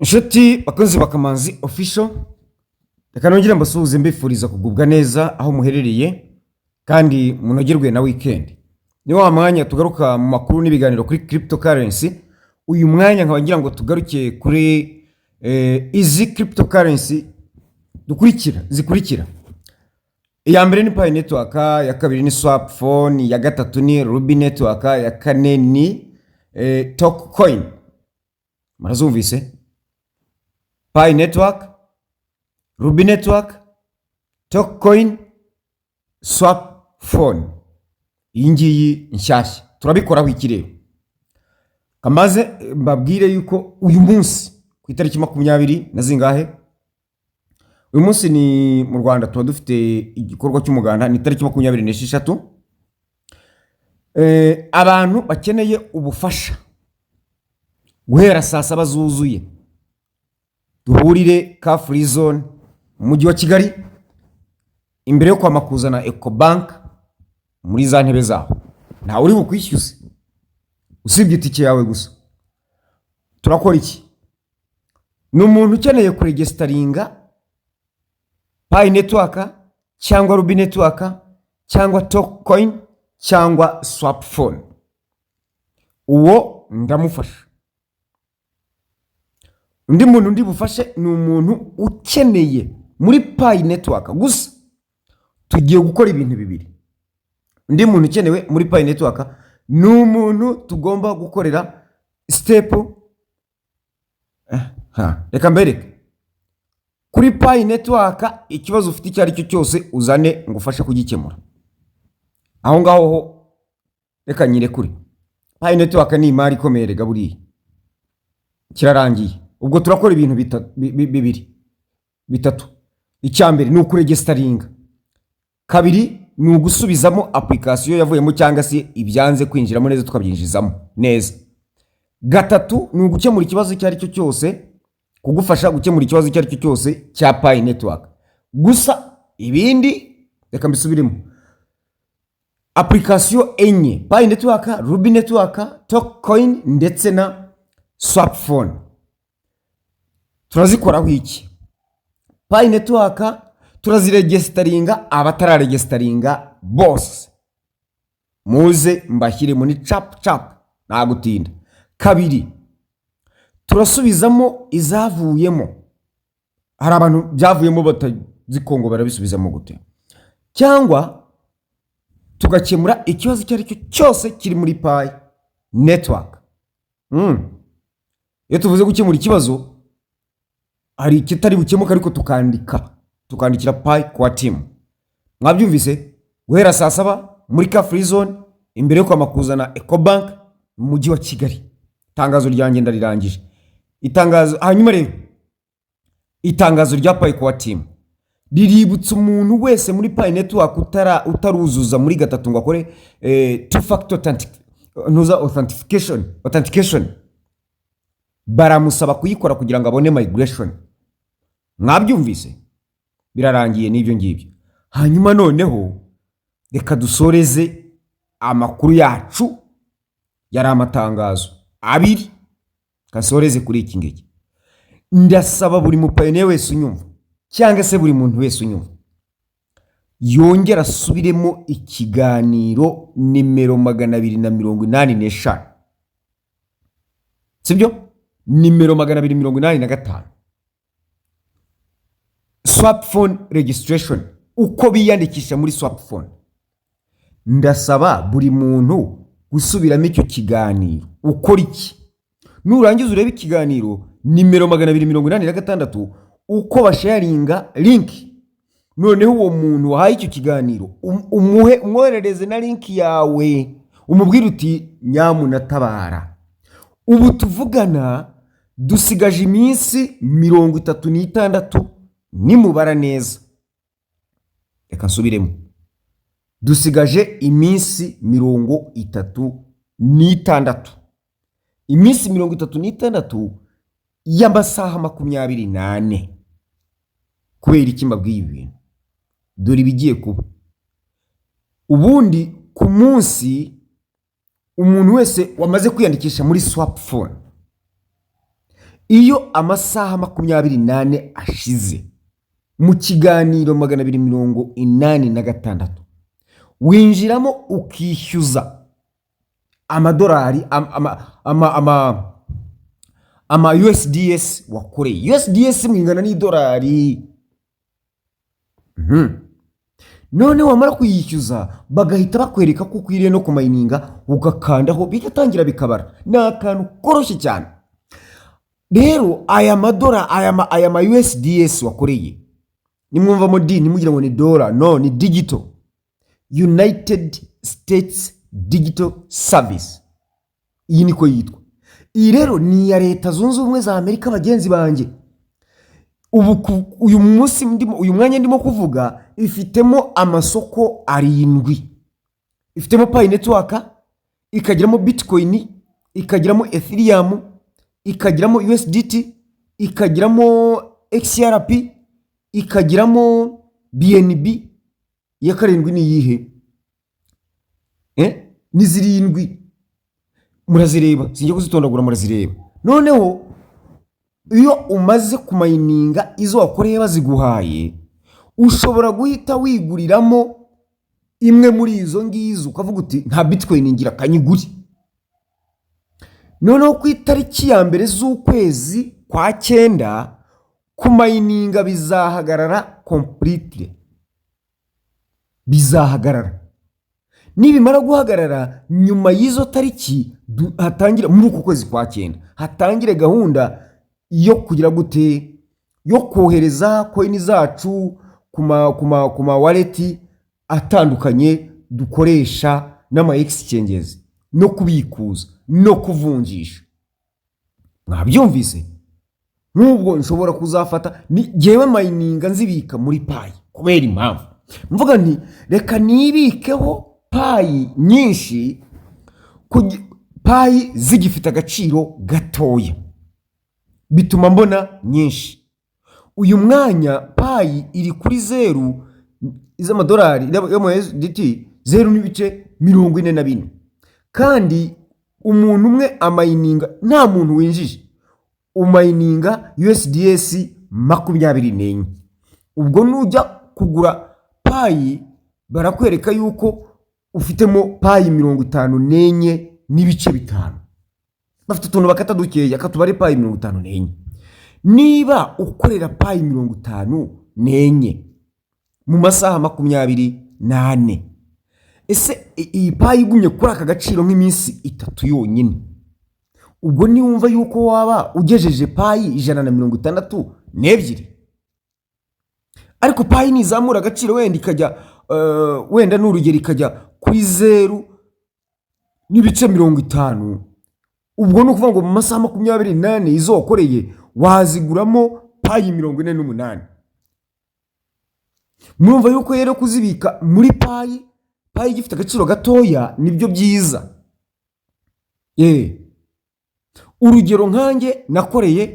Inshuti bakunzi bakamanzi official reka nongere mbasuhuze mbifuriza kugubwa neza aho muherereye kandi munogerwe na weekend. Ni wa mwanya tugaruka mu makuru n'ibiganiro kuri cryptocurrency. Uyu mwanya nkaba ngira ngo tugaruke kuri izi cryptocurrency zikurikira. Iya mbere ni Pi Network, ya kabiri ni Swapphone, ya gatatu ni Ruby Network, ya kane ni Tokecoin. Marazumvise? Pi Network, Ruby Network, Tokecoin, Swapphone. Iyi ngiyi nshyashya turabikoraho ikirere. Kamaze mbabwire yuko uyu munsi ku itariki 20 na zingahe, uyu munsi ni mu Rwanda tuba dufite igikorwa cy'umuganda, ni itariki 26. Abantu bakeneye ubufasha guhera saa 7 zuzuye duhurire ka free zone mu mujyi wa Kigali imbere yo kwa Makuzana Ecobank muri za ntebe zaho. Nta uri bukwishyuze usibye itike yawe gusa. Turakora iki? N'umuntu ukeneye kuregisteringa Pi Network cyangwa Ruby Network cyangwa Tokecoin cyangwa Swapphone, uwo ndamufasha. Undi muntu ndi bufashe ni umuntu ukeneye muri Pi Network gusa. Tugiye gukora ibintu bibiri. Undi muntu ukenewe muri Pi Network ni umuntu tugomba gukorera step reka mbereke. Kuri Pi Network ikibazo ufite icyo ari cyo cyose uzane ngufasha kugikemura. Aho ngaho ho reka nyire kuri Pi Network ni imari ikomeye rega buri kirarangiye. Ubwo turakora ibintu bitatu. Icyambere ni ukuregisteringa, kabiri ni ugusubizamo application yavuyemo cyangwa se ibyanze kwinjiramo neza tukabyinjizamo neza, gatatu ni ugukemura ikibazo icyo ari cyo cyose, kugufasha gukemura ikibazo icyo ari cyo cyose cya Pi Network gusa. Ibindi reka mbisubiremo. Application enye: Pi Network, Ruby Network, Tokecoin ndetse na Swapphone. Turazikoraho iki? Pi Network turaziregisteringa, abatararegisteringa bose muze mbashyire muri cap nta gutinda. Kabiri, turasubizamo izavuyemo. Hari abantu byavuyemo batazikongo barabisubizamo gute? Cyangwa tugakemura ikibazo icyo ari cyo cyose kiri muri Pi Network. Iyo tuvuze gukemura ikibazo, hari kitari bukemuka ariko tukandikira Pi kwa team. Mwabyumvise? Guhera saa 7 muri ka free zone imbere yo kwa Makuzana Ecobank mu mujyi wa Kigali. Itangazo ryanjye ndarirangije. Hanyuma rero itangazo rya Pi kwa team riributsa umuntu wese muri Pi Network utaruzuza muri gatatu ngo akore two factor authentication. Baramusaba kuyikora kugira ngo abone migration. Mwabyumvise? Birarangiye n'ibyo ngibyo. Hanyuma noneho reka dusoreze amakuru yacu. Yari amatangazo abiri, kasoreze kuri iki ngiki. Ndasaba buri mupayine wese unyumva cyangwa se buri muntu wese unyumva yongera asubiremo ikiganiro nimero 285. Sibyo? Nimero 285. Swapphone registration, uko biyandikisha muri Swapphone. Ndasaba buri muntu gusubiramo icyo kiganiro. Ukora iki? Nurangiza urebe ikiganiro nimero 286 uko basharinga link. Noneho uwo muntu wahaye icyo kiganiro umwoherereze na link yawe, umubwire uti nyamunatabara. Ubu tuvugana dusigaje iminsi 36 nimubara neza. Reka nsubiremo. Dusigaje iminsi 36. Iminsi 36 y'amasaha 24. Kubera iki mbabwiye ibintu? Dore bigiye kuba. Ubundi ku munsi umuntu wese wamaze kwiyandikisha muri Swapphone iyo amasaha 24 ashize mu kiganiro 286 winjiramo ukishyuza amadolari ama USDS wakoreye. USDS mwingana n'idolari. None wamara kuyishyuza bagahita bakwereka ko ukwiriye no kumayininga ugakandaho bigatangira bikabara. Ni akantu koroshye cyane. Rero aya madora aya ma USDS wakoreye nimwumva mo nimugira ngo ni dollar, no, ni digital United States Digital Service. Iyi niko yitwa. Iyi rero ni ya Leta Zunze Ubumwe za Amerika bagenzi banjye. Uyu munsi uyu mwanya ndimo kuvuga ifitemo amasoko 7. Ifitemo Pi Network, ikagiramo Bitcoin, ikagiramo Ethereum, ikagiramo USDT, ikagiramo XRP, ikagiramo BNB. Ya karindwi ni yihe? Ni 7. Murazireba, sinjye kuzitondagura, murazireba. Noneho iyo umaze kumayininga izo wakoreye baziguhaye, ushobora guhita wiguriramo imwe muri izo ngizo ukavuga uti nta Bitcoin ngira kanyiguri. Noneho ku itariki ya mbere z'ukwezi kwa 9 kumayininga bizahagarara completely. Bizahagarara. Nibimara guhagarara nyuma y'izo tariki hatangira muri uko kwezi kwa 9 hatangire gahunda yo kugira gute, yo kohereza coin zacu kuma wallet atandukanye dukoresha n'ama exchanges, no kubikuza no kuvunjisha. Mwabyumvise? Nubwo nshobora kuzafata ni jewe mininga nzibika muri Pi kubera impamvu mvuga nti reka nibikeho Pi nyinshi Pi zigifite agaciro gatoya, bituma mbona nyinshi. Uyu mwanya Pi iri kuri 0 z'amadolari yo mu USDT 0.44, kandi umuntu umwe amayininga, nta muntu winjije, umayininga USDS 24. Ubwo nujya kugura Pi barakwereka yuko ufitemo Pi 54 n'ibice 5. Bafite utuntu bakata dukeya akatubare Pi 54. Niba ukorera Pi 54 mu masaha 24, ese iyi Pi igumye kuri aka gaciro nk'iminsi 3 yonyine, ubwo ni wumva yuko waba ugejeje Pi 162. Ariko Pi nizamura agaciro wenda ikajya wenda n'urugero ikajya kuri 0.50, ubwo no kuvuga ngo mu masaha 28 izo wakoreye waziguramo Pi 48. Mwumva yuko rero kuzibika muri Pi gifite agaciro gatoya nibyo byiza. Urugero nkanjye nakoreye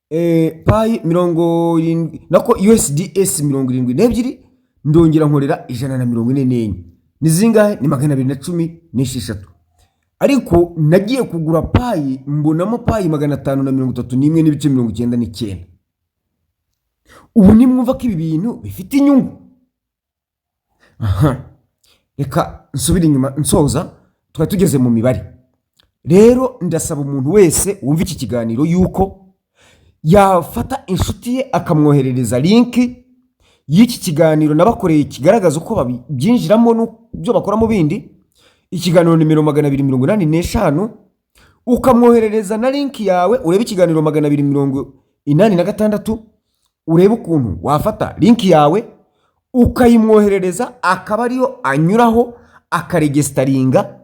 Pi 70 nako USDS 72 ndongera nkorera 144. Ni zingahe? Ni 216. Ariko nagiye kugura Pi mbonamo Pi 531 n'ibice 99. Ubu ni mwumva ko ibi bintu bifite inyungu. Reka nsubira inyuma nsoza, twari tugeze mu mibare. Rero ndasaba umuntu wese wumva iki kiganiro yuko yafata inshuti ye akamwoherereza link y'iki kiganiro nabakoreye kigaragaza uko babyinjiramo n'ibyo bakora mu bindi. Ikiganiro nimero 285, ukamwoherereza na link yawe, urebe ikiganiro 286, urebe ukuntu wafata link yawe ukayimwoherereza, akaba ariyo anyuraho akaregisteringa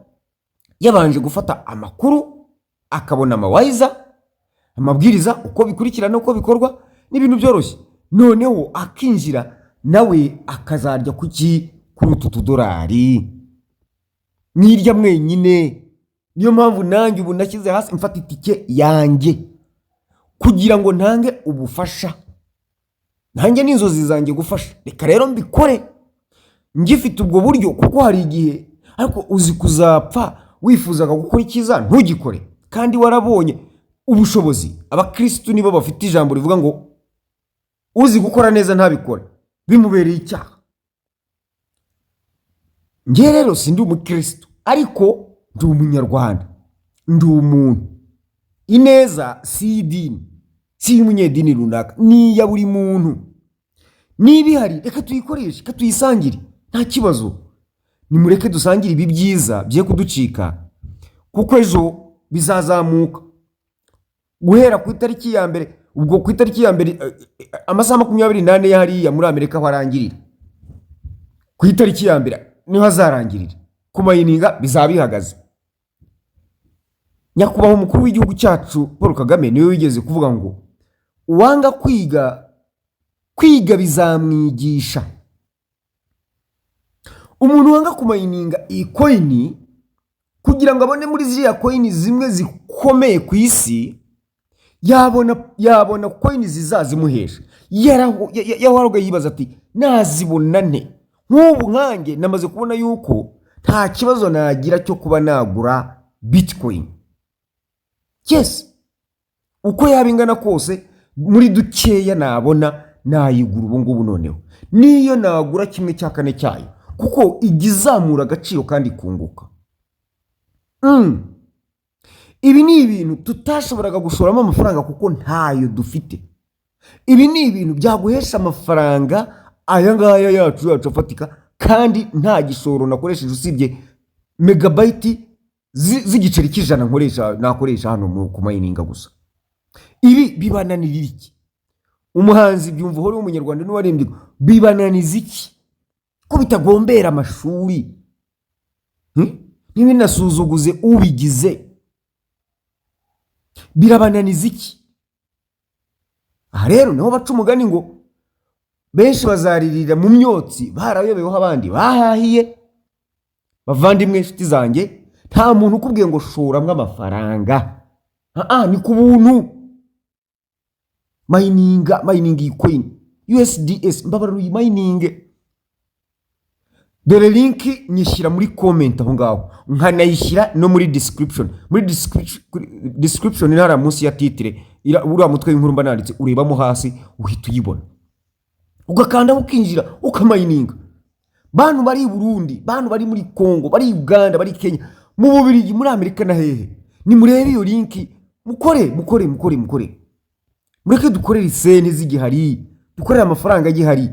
yabanje gufata amakuru, akabona amawayiza, amabwiriza uko bikurikirana uko bikorwa n'ibintu byoroshye. Noneho akinjira nawe akazarya kuki kuri utu $. Mwirya mwenyine. Niyo mpamvu nanjye ubu nashyize hasi mfata itike yanjye kugira ngo ntange ubufasha. Nanjye n'inzozi zanjye gufasha. Reka rero mbikore ngifite ubwo buryo, kuko hari igihe ariko uzi kuzapfa wifuzaga gukora ikiza ntugikore, kandi warabonye ubushobozi. Abakristo nibo bafite ijambo rivuga ngo uzi gukora neza ntabikora bimubereye icyaha. Nge rero sindi umukristo ariko ndi umunyarwanda, ndi umuntu. Ineza si idini, si umunyedini runaka, ni ya buri muntu. Niba ihari reka tuyikoreshe, reka tuyisangire, nta kibazo. Nimureke dusangire ibi byiza bye kuducika, kuko ejo bizazamuka. Guhera ku itariki ya mbere, ubwo ku itariki ya mbere amasaha 24 yahariya muri Amerika harangirira. Ku itariki ya mbere niho hazarangirira. Kumayininga bizabihagaze. Nyakubahwa umukuru w'igihugu cyacu Paul Kagame niwe wigeze kuvuga ngo uwanga kwiga bizamwigisha. Umuntu wanga kumayininga iyi coin kugira ngo abone muri ziriya coin zimwe zikomeye ku isi, yabona coin zizazimuhesha. Yahoraga yibaza ati nazibona nte? Nk'ubu nkange namaze kubona yuko nta kibazo nagira cyo kuba nagura Bitcoin. Yes, uko yabingana kose muri dukeya nabona nayigura ubu ngubu noneho. Niyo nagura 1/4 cyayo kuko igizamura agaciro kandi kunguka. Ibi ni ibintu tutashoboraga gushoramo amafaranga kuko ntayo dufite. Ibi ni ibintu byaguhesha amafaranga aya ngaya yacu afatika kandi nta gishoro nakoresheje usibye megabyte z'igiceri cy'ijana nakoresha hano mu kumayininga gusa. Ibi bibananira iki? Umuhanzi byumva hori w'umunyarwanda n'uwarembye bibananiza iki? Ko bitagombera amashuri? Niba nasuzuguze ubigize birabananiza iki? Aha rero niho baca umugani ngo benshi bazaririra mu myotsi barayobeweho abandi bahahiye. Bavandimwe inshuti zanjye, nta muntu ukubwiye ngo shoramwe amafaranga. Ni ku buntu. Mining coin USDS mbabaruye mining. Dore link nyishyira muri comment aho ngaho, nkanayishyira no muri description. Muri description iri munsi ya titre uriya mutwe w'inkuru mba nanditse urebamo hasi uhita uyibona, ugakanda ukinjira ukamayininga. Bantu bari Burundi, bantu bari muri Kongo, bari Uganda, bari Kenya, mu Bubiligi, muri Amerika na hehe, ni murebe iyo link mukore. Mureke dukorera isene z'igihari, dukorera amafaranga agihari.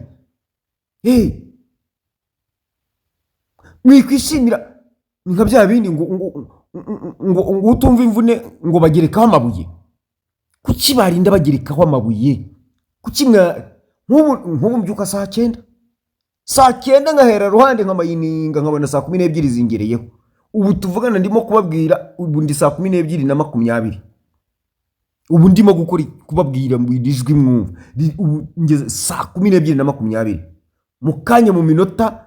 Mwikwishimira nka bya bindi ngo utumva imvune ngo bagerekaho amabuye. Kuki barinda bagerekaho amabuye? Kuki nk'ubu mbyuka saa 9 ngahera ruhande nkamayininga nkabona saa 12 zingereyeho. Ubu tuvugana ndimo kubabwira ubu ndi saa 12:20. Ubu ndimo kubabwira mu ijwi mwumva. Ubu ngeze saa 12:20. Mukanya mu minota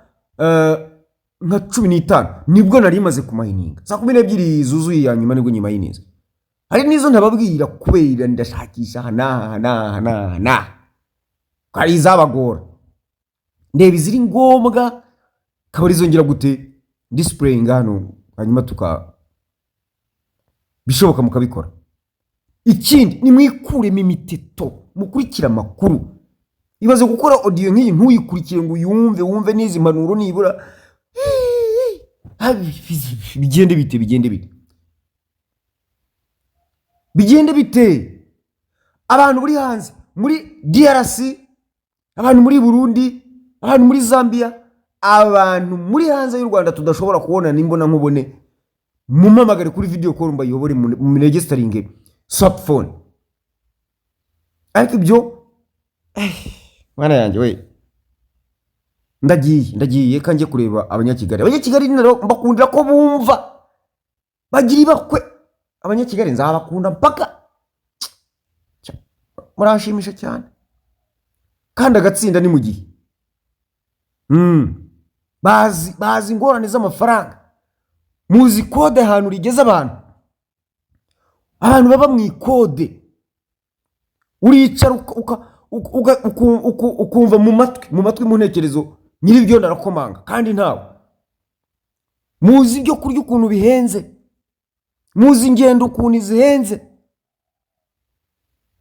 nka 15 nibwo nari maze kumayininga. Saa 12 zuzuye ya nyuma nibwo nyimayininze. Hari nizo ntababwira kubera ndashakisha hana. Kari zabagora. Ndeba iziri ngombwa kabari zongera gute display ngano hanyuma bishoboka mukabikora. Ikindi ni mwikuremo imiteto, mukurikira makuru. Ibaze gukora audio nk'iyi ntuyikurikire ngo wumve n'izi mpanuro nibura. Bigende bite abantu buri hanze, muri DRC, abantu muri Burundi, abantu muri Zambia, abantu muri hanze y'u Rwanda tudashobora kubona nimbona nkubone, mumamagare kuri video call mbayobore mu registering smartphone. Ariko ibyo mwana yanjye we ndagiye kanje kureba abanyakigali naro mbakundira ko bumva bagira ibakwe. Abanyakigali nzabakunda mpaka murashimisha cyane kandi agatsinda ni mu gihe bazi ingorane z'amafaranga, muzi kode ahantu rigeze abantu baba mu ikode. Uricara ukumva mu matwi mu ntekerezo nyiribyo narakomanga kandi ntawe. Muzi ibyo kurya ukuntu bihenze, muzi ingendo ukuntu zihenze,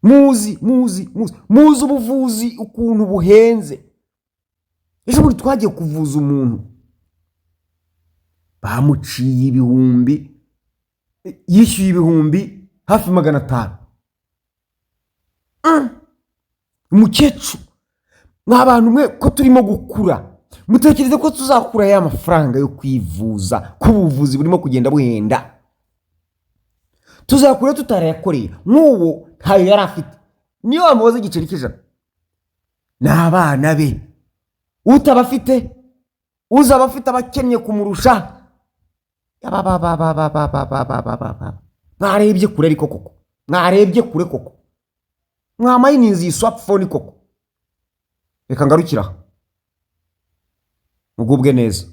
muzi ubuvuzi ukuntu buhenze. Ejo bundi twagiye kuvuza umuntu bamuciye ibihumbi, yishyuye ibihumbi hafi 500. Umukecuru, mw'abantu mwe ko turimo gukura, mutekereze ko tuzakura ya mafaranga yo kwivuza, ko ubuvuzi burimo kugenda buhenda, tuzakura tutarayakoreye. Nk'uwo ntayo yari afite, niyo wamubaza igiceri cy'ijana, n'abana be utabafite, uzaba afite abakennye kumurusha. Mwarebye kure ariko koko, mwarebye kure koko, mwamayininzi iyi smartphone koko. Reka ngarukira mugubwe neza.